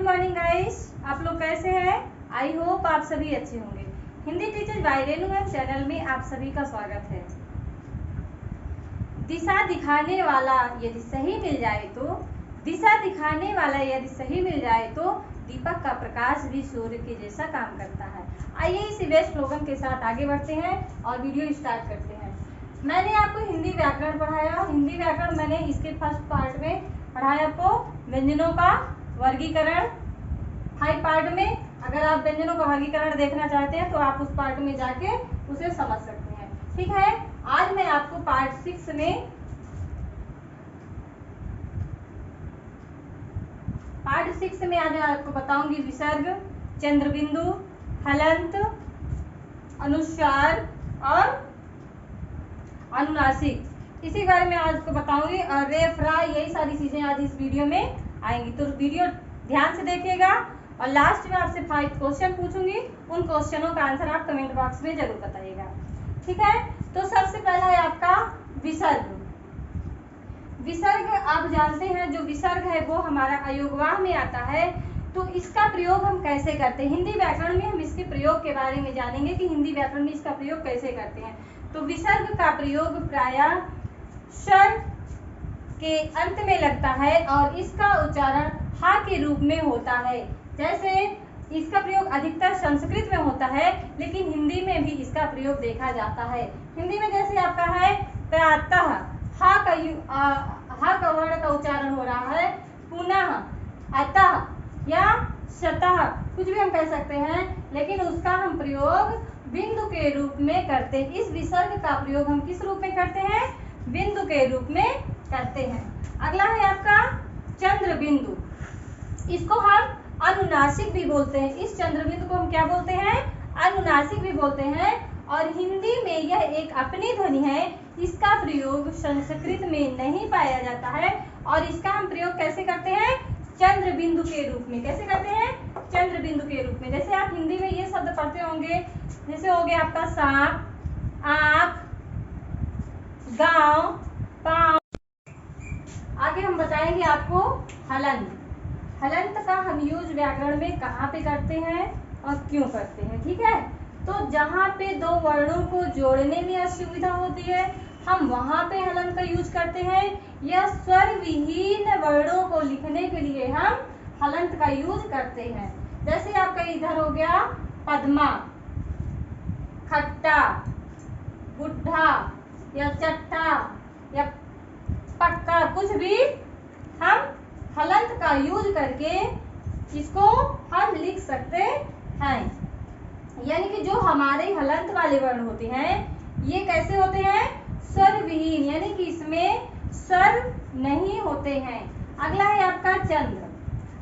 Morning guys, आप लोग कैसे हैं? आई होप आप सभी अच्छे होंगे। Hindi teachers by Renu ma'am channel में आप सभी का स्वागत है। दिशा दिखाने वाला यदि सही मिल जाए तो, दिशा दिखाने वाला यदि सही मिल जाए तो दीपक का प्रकाश भी सूर्य के जैसा काम करता है। आइए इसी बेस्ट स्लोगन के साथ आगे बढ़ते हैं और वीडियो स्टार्ट करते हैं। मैंने आपको हिंदी व्याकरण पढ़ाया। हिंदी व्याकरण मैंने इसके फर्स्ट पार्ट में पढ़ाया आपको व्यंजनों का वर्गीकरण। 5 पार्ट में अगर आप व्यंजनों का वर्गीकरण देखना चाहते हैं तो आप उस पार्ट में जाके उसे समझ सकते हैं। ठीक है, आज मैं आपको पार्ट 6 में आज आपको बताऊंगी विसर्ग, चंद्रबिंदु, हलंत, अनुस्वार और अनुनासिक। इसी बारे में आज आपको बताऊंगी और रेफ रा, यही सारी चीजें आज इस वीडियो में आएंगी। तो वीडियो ध्यान से देखिएगा और लास्ट में आपसे 5 क्वेश्चन पूछूंगी। उन क्वेश्चनों का आंसर आप कमेंट बॉक्स में जरूर बताइएगा। ठीक है, तो सबसे पहला है आपका विसर्ग। विसर्ग आप जानते हैं, जो विसर्ग है वो हमारा अयोगवाह में आता है। तो इसका प्रयोग हम कैसे करते हैं? हिंदी व्याकरण में हम इसके प्रयोग के बारे में जानेंगे कि हिंदी व्याकरण में इसका प्रयोग कैसे करते हैं। तो विसर्ग का प्रयोग प्रायः स्वर के अंत में लगता है और इसका उच्चारण हा के रूप में होता है। जैसे इसका प्रयोग अधिकतर संस्कृत में होता है, लेकिन हिंदी में भी इसका प्रयोग देखा जाता है। हिंदी में जैसे आपका है प्रातः, हा का वर्ण का उच्चारण हो रहा है, पुनः, अतः या शतः, कुछ भी हम कह सकते हैं, लेकिन उसका हम प्रयोग बिंदु के रूप में करते हैं। इस विसर्ग का प्रयोग हम किस रूप में करते हैं? बिंदु के रूप में करते हैं। अगला है आपका चंद्रबिंदु। इसको हम अनुनासिक भी बोलते हैं। इस चंद्रबिंदु को हम क्या बोलते हैं? अनुनासिक भी बोलते हैं। और हिंदी में यह एक अपनी ध्वनि है। इसका प्रयोग संस्कृत में नहीं पाया जाता है और इसका हम प्रयोग कैसे करते हैं? चंद्रबिंदु के रूप में। कैसे करते हैं? चंद्रबिंदु के रूप में। जैसे आप हिंदी में ये शब्द पढ़ते होंगे, जैसे हो गया आपका सांप, आंख, गांव, पांव। आगे हम बताएंगे आपको हलंत। हलंत का हम यूज व्याकरण में कहाँ पे करते हैं और क्यों करते हैं? ठीक है, तो जहाँ पे दो वर्णों को जोड़ने में असुविधा होती है, हम वहां पे हलंत का यूज करते हैं। या स्वर विहीन वर्णों को लिखने के लिए हम हलंत का यूज करते हैं। जैसे आपका इधर हो गया पद्मा, खट्टा, बुढ़ा या चट्टा या पक्का, कुछ भी हम हलंत का यूज करके इसको हम लिख सकते हैं। यानी कि जो हमारे हलंत वाले वर्ण होते हैं ये कैसे होते हैं? स्वर विहीन, यानी कि इसमें स्वर नहीं होते हैं। अगला है आपका चंद्र।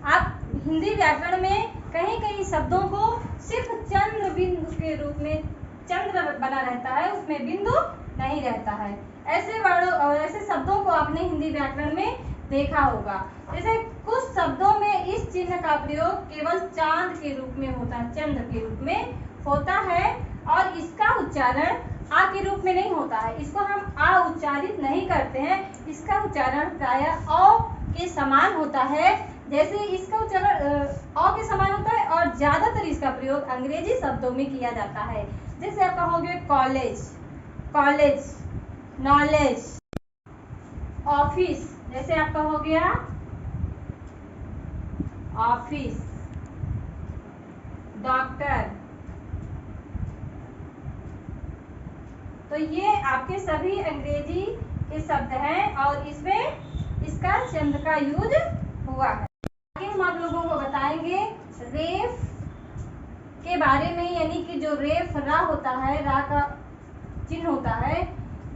आप हिंदी व्याकरण में कहीं कहीं शब्दों को सिर्फ चंद्र बिंदु के रूप में चंद्र बना रहता है, उसमें बिंदु नहीं रहता है। ऐसे वर्णों और ऐसे शब्दों को आपने हिंदी व्याकरण में देखा होगा। जैसे कुछ शब्दों में इस चिन्ह का प्रयोग केवल चांद के रूप में होता है, चंद्र के रूप में होता है और इसका उच्चारण आ के रूप में नहीं होता है। इसको हम आ उच्चारित नहीं करते हैं। इसका उच्चारण प्रायः औ के समान होता है। जैसे इसका उच्चारण औ के समान होता है और ज्यादातर इसका प्रयोग अंग्रेजी शब्दों में किया जाता है। जैसे आपका हो गया कॉलेज, कॉलेज, नॉलेज, ऑफिस, जैसे आपका हो गया ऑफिस, डॉक्टर। तो ये आपके सभी अंग्रेजी के शब्द हैं और इसमें इसका चंद्र का यूज हुआ है। आगे हम आप लोगों को बताएंगे रेफ के बारे में, यानी कि जो रेफ रा होता है, रा का चिन्ह होता है,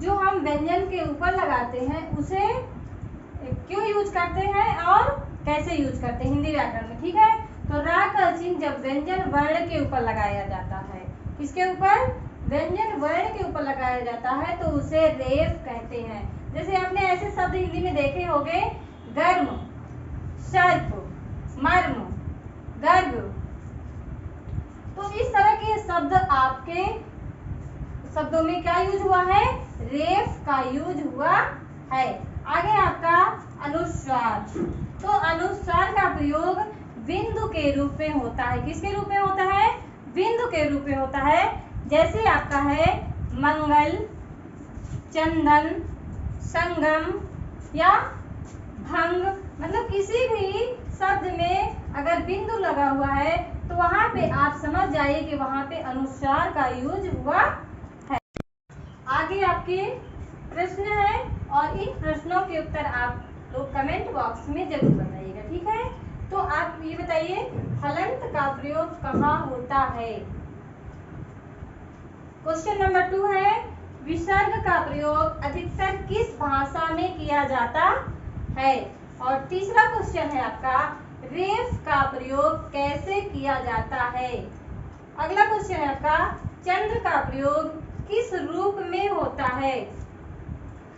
जो हम व्यंजन के ऊपर लगाते हैं, उसे क्यों यूज करते हैं और कैसे यूज करते हैं हिंदी व्याकरण में। ठीक है, तो रा का चिन्ह जब व्यंजन वर्ण के ऊपर लगाया जाता है, किसके ऊपर? व्यंजन वर्ण के ऊपर लगाया जाता है, तो उसे रेफ कहते हैं। जैसे आपने ऐसे शब्द हिंदी में देखे होंगे, गर्म, सर्प, मर्म, गर्भ। तो इस तरह के शब्द आपके शब्दों में क्या यूज हुआ है? रेफ का यूज हुआ है। आगे आपका अनुस्वार। तो अनुस्वार का प्रयोग बिंदु के रूप में होता है। किसके रूप में होता है? बिंदु के रूप में होता है। जैसे आपका है मंगल, चंदन, संगम या भंग, मतलब किसी भी शब्द में अगर बिंदु लगा हुआ है तो वहां पे आप समझ जाइए कि वहां पे अनुस्वार का यूज हुआ है। आगे आपके प्रश्न है और इन प्रश्नों के उत्तर आप लोग कमेंट बॉक्स में जरूर बताइएगा, ठीक है। तो आप ये बताइए, हलंत का प्रयोग कहाँ होता है? क्वेश्चन नंबर 2 है, विसर्ग का प्रयोग अधिकतर किस भाषा में किया जाता है? और तीसरा क्वेश्चन है आपका, रेफ का प्रयोग कैसे किया जाता है? अगला क्वेश्चन है आपका, चंद्र का प्रयोग किस रूप में होता है?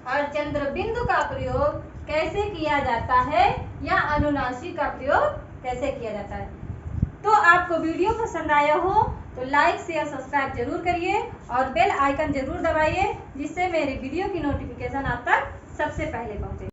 और चंद्र बिंदु का प्रयोग कैसे किया जाता है या अनुनासिक का प्रयोग कैसे किया जाता है? तो आपको वीडियो पसंद आया हो तो लाइक शेयर सब्सक्राइब जरूर करिए और बेल आइकन जरूर दबाइए, जिससे मेरे वीडियो की नोटिफिकेशन आप तक सबसे पहले पहुंचे।